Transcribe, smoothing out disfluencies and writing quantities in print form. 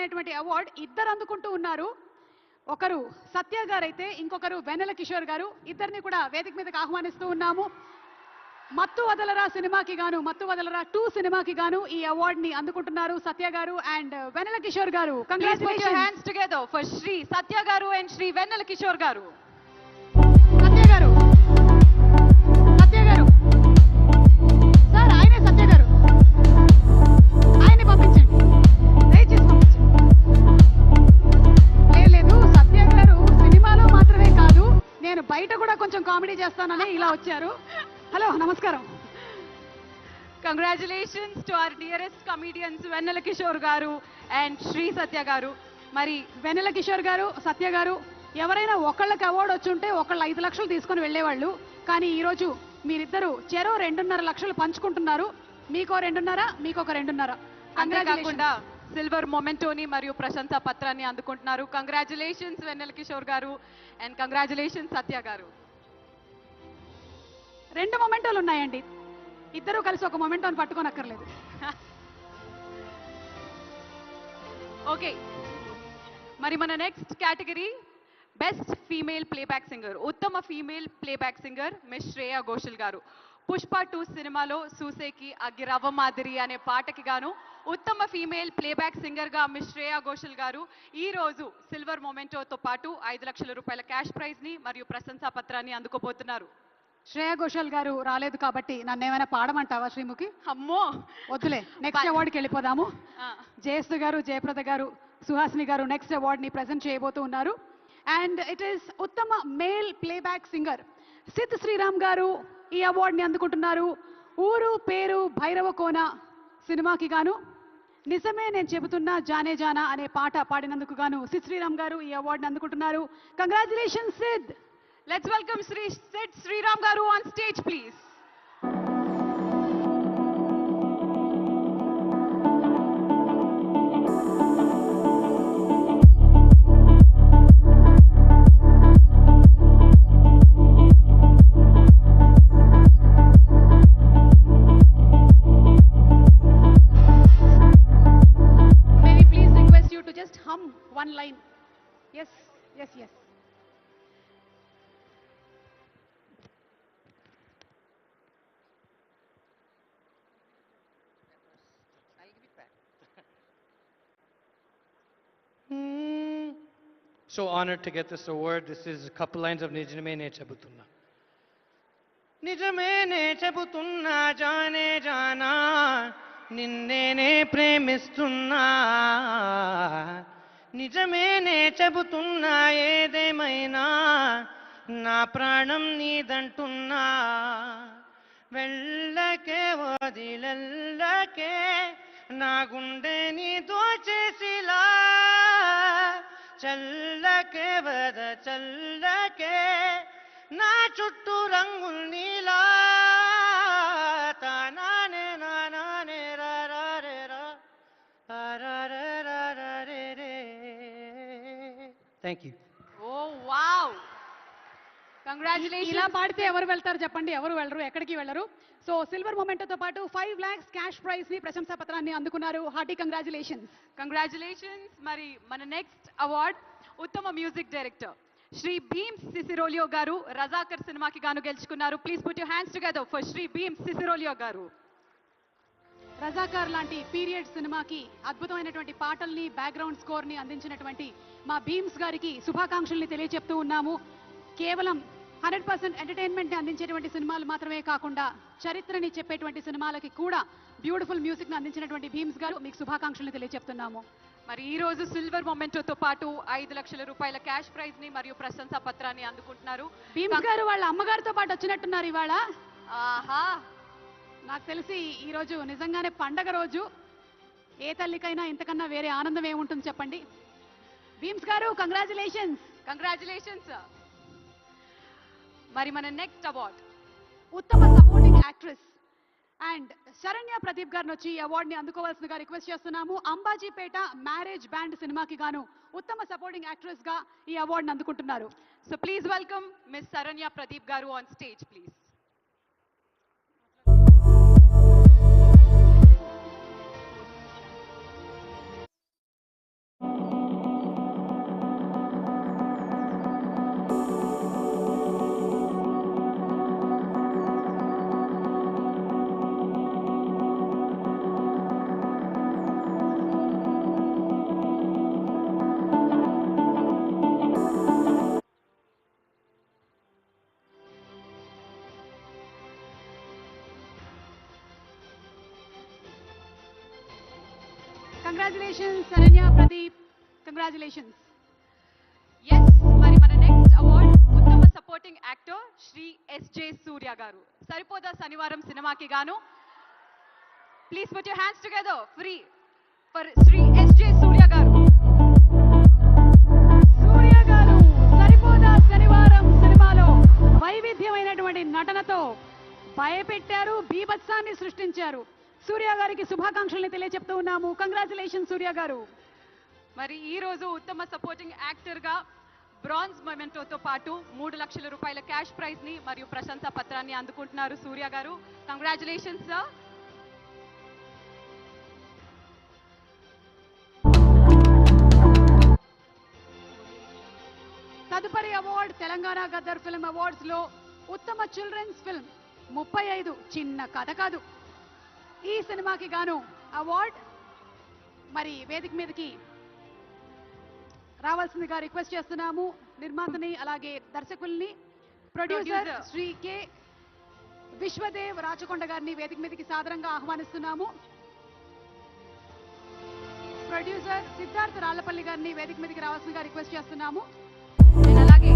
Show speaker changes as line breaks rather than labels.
అనేటువంటి అవార్డ్ ఇద్దరు అందుకుంటూ ఉన్నారు. ఒకరు సత్య గారైతే ఇంకొకరు వెన్నెల కిషోర్ గారు. ఇద్దరిని కూడా వేదిక మీదకి ఆహ్వానిస్తూ ఉన్నాము. మత్తు వదలరా సినిమాకి గాను, మత్తు వదలరా 2 సినిమాకి గాను ఈ అవార్డ్ ని అందుకుంటున్నారు సత్య garu and Vennela Kishore garu. Congratulations.
Hands together for Shri Satya garu and Shri వెన్నెల కిషోర్ గారు.
సత్య గారు, సత్య గారు సార్, ఆయనే సత్య గారు, ఆయన్ని పంపించండి, దయచేసి పంపించండి. లేదు, సత్య గారు సినిమాలో మాత్రమే కాదు, నేను బయట కూడా కొంచెం కామెడీ చేస్తానని ఇలా వచ్చారు. హలో, నమస్కారం.
Congratulations to our dearest comedians Vennela Kishore garu and Shri Satya గారు.
మరి వెన్నెల కిషోర్ గారు, సత్య గారు, ఎవరైనా ఒకళ్ళకి అవార్డు వచ్చుంటే ఒకళ్ళు 5 లక్షలు తీసుకొని వెళ్ళేవాళ్ళు. కానీ ఈరోజు మీరిద్దరు చెరో 2.5 లక్షలు పంచుకుంటున్నారు. మీకో 2.5, మీకొక 2.5.
అంతేకాకుండా సిల్వర్ మొమెంటోని మరియు ప్రశంసా పత్రాన్ని అందుకుంటున్నారు. Congratulations Vennela Kishore garu and congratulations సత్య గారు.
2 మొమెంటోలు ఉన్నాయండి, ఇద్దరు కలిసి ఒక మొమెంటోని పట్టుకోనక్కర్లేదు.
ఓకే, మరి మన next category best female playback singer. ఉత్తమ female playback singer miss Shreya Ghoshal garu. Pushpa 2 సినిమాలో సూసేకి అగ్గిరవ్వ మాదిరి అనే పాటకి గాను ఉత్తమ ఫీమేల్ ప్లేబ్యాక్ సింగర్ గా మిస్ శ్రేయా ఘోషల్ గారు ఈ రోజు సిల్వర్ మొమెంటోతో పాటు 5 లక్షల రూపాయల క్యాష్ ప్రైజ్ ని మరియు ప్రశంసా పత్రాన్ని అందుకోబోతున్నారు.
శ్రేయా ఘోషల్ గారు రాలేదు కాబట్టి నన్ను ఏమైనా పాడమంటావా శ్రీముఖి?
అమ్మో
వద్దులే, నెక్స్ట్ అవార్డుకి వెళ్ళిపోదాము. జయస్తు గారు, జయప్రద గారు, సుహాసిని గారు నెక్స్ట్ అవార్డ్ ని ప్రెజెంట్ చేయబోతూ ఉన్నారు. అండ్ ఇట్ ఈస్ ఉత్తమ male playback singer Sid Sriram గారు ఈ అవార్డ్ ని అందుకుంటున్నారు. ఊరు పేరు భైరవ కోన సినిమాకి గాను నిజమే నేను చెబుతున్నా జానే జానా అనే పాట పాడినందుకు గాను సిద్ శ్రీరామ్ గారు ఈ అవార్డుని అందుకుంటున్నారు. Congratulations Sid.
Let's welcome Shri Sid Sriram garu on stage please.
One line. Yes, yes, yes.
I'll give it back. So honored to get this award. This is a couple lines of Nijamene Chabutunna. Nijamene Chabutunna Jane Jana Ninnene Premistunna నిజమేనే చెబుతున్నా ఏదేమైనా నా ప్రాణం నీదంటున్నా వెళ్ళకే వదిలెల్లకే నా గుండె నీ దోచేసిలా చల్లకే వద చల్లకే నా చుట్టూ రంగులు నీలా తానానే నానానే రారే రా thank you.
Oh wow, congratulations.
ఇలా పాడితే ఎవరు వెళ్తారు చెప్పండి? ఎవరు వెళ్ళరు, ఎక్కడికి వెళ్ళరు. సో సిల్వర్ మొమెంటోతో పాటు 5 lakhs క్యాష్ ప్రైజ్ ని ప్రశంసా పత్రాన్ని అందుకున్నారు. Hearty congratulations.
కంగ్రాచులేషన్స్. మరి మన నెక్స్ట్ అవార్డ్ ఉత్తమ మ్యూజిక్ డైరెక్టర్ శ్రీ భీమ్స్ సిసిరోలియో గారు రజాకర్ సినిమాకి గాను గెలుచుకున్నారు. Please put your hands together for Shri Bheems Ceciroleo గారు.
రజాకార్ లాంటి పీరియడ్ సినిమాకి అద్భుతమైనటువంటి పాటల్ని, బ్యాక్గ్రౌండ్ స్కోర్ ని అందించినటువంటి మా భీమ్స్ గారికి శుభాకాంక్షల్ని తెలియజెప్తూ ఉన్నాము. కేవలం 100% ఎంటర్టైన్మెంట్ ని అందించేటువంటి సినిమాలు మాత్రమే కాకుండా చరిత్రని చెప్పేటువంటి సినిమాలకి కూడా బ్యూటిఫుల్ మ్యూజిక్ ని అందించినటువంటి భీమ్స్ గారు మీకు శుభాకాంక్షల్ని తెలియజెప్తున్నాము.
మరి ఈ రోజు సిల్వర్ మొమెంటోతో పాటు 5 లక్షల రూపాయల క్యాష్ ప్రైజ్ ని మరియు ప్రశంసా పత్రాన్ని అందుకుంటున్నారు.
భీమ్స్ గారు వాళ్ళ అమ్మగారితో పాటు వచ్చినట్టున్నారు ఇవాళ.
ఆహా,
నాకు తెలిసి ఈరోజు నిజంగానే పండగ రోజు. ఏ తల్లికైనా ఇంతకన్నా వేరే ఆనందం ఏముంటుంది చెప్పండి. భీమ్స్ గారు కంగ్రాచులేషన్స్.
కంగ్రాచులేషన్స్. మరి మన నెక్స్ట్ అవార్డ్
ఉత్తమ supporting actress and Saranya Pradeep గారిని వచ్చి ఈ అవార్డుని అందుకోవాల్సిందిగా రిక్వెస్ట్ చేస్తున్నాము. అంబాజీపేట మ్యారేజ్ బ్యాండ్ సినిమాకి గాను ఉత్తమ సపోర్టింగ్ యాక్ట్రెస్ గా ఈ అవార్డుని అందుకుంటున్నారు.
So please welcome miss Saranya Pradeep garu on stage please.
Congratulations Ananya, Pradeep, congratulations.
Yes, మరి మన నెక్స్ట్ అవార్డ్ ఉత్తమ supporting actor Shri SJ Surya garu. Saripodhaa Sanivaaram సినిమాకి గాను. Please put your hands together free for Shri SJ Surya garu.
Surya garu Saripodhaa శనివారం సినిమాలో వైవిధ్యమైనటువంటి నటనతో భయపెట్టారు, బీభత్సాన్ని సృష్టించారు. సూర్య గారికి శుభాకాంక్షల్ని తెలియజెప్తూ ఉన్నాము. కంగ్రాచులేషన్ సూర్య గారు.
మరి ఈ రోజు ఉత్తమ సపోర్టింగ్ యాక్టర్ గా బ్రాంజ్ మొమెంటోతో పాటు 3 లక్షల రూపాయల క్యాష్ ప్రైజ్ ని మరియు ప్రశంసా పత్రాన్ని అందుకుంటున్నారు సూర్య గారు. Congratulations sir.
తదుపరి అవార్డ్ తెలంగాణ గద్దర్ ఫిల్మ్ అవార్డ్స్ లో ఉత్తమ చిల్డ్రన్స్ ఫిల్మ్ 35 చిన్న కథ కాదు. ఈ సినిమాకి గాను అవార్డ్ మరి వేదిక మీదకి రావాల్సిందిగా రిక్వెస్ట్ చేస్తున్నాము నిర్మాతని, అలాగే దర్శకుల్ని. ప్రొడ్యూసర్ శ్రీ కె విశ్వదేవ్ రాచకొండ గారిని వేదిక మీదకి సాదరంగా ఆహ్వానిస్తున్నాము. ప్రొడ్యూసర్ సిద్ధార్థ్ రాళ్లపల్లి గారిని వేదిక మీదకి రావాల్సిందిగా రిక్వెస్ట్ చేస్తున్నాము.
అలాగే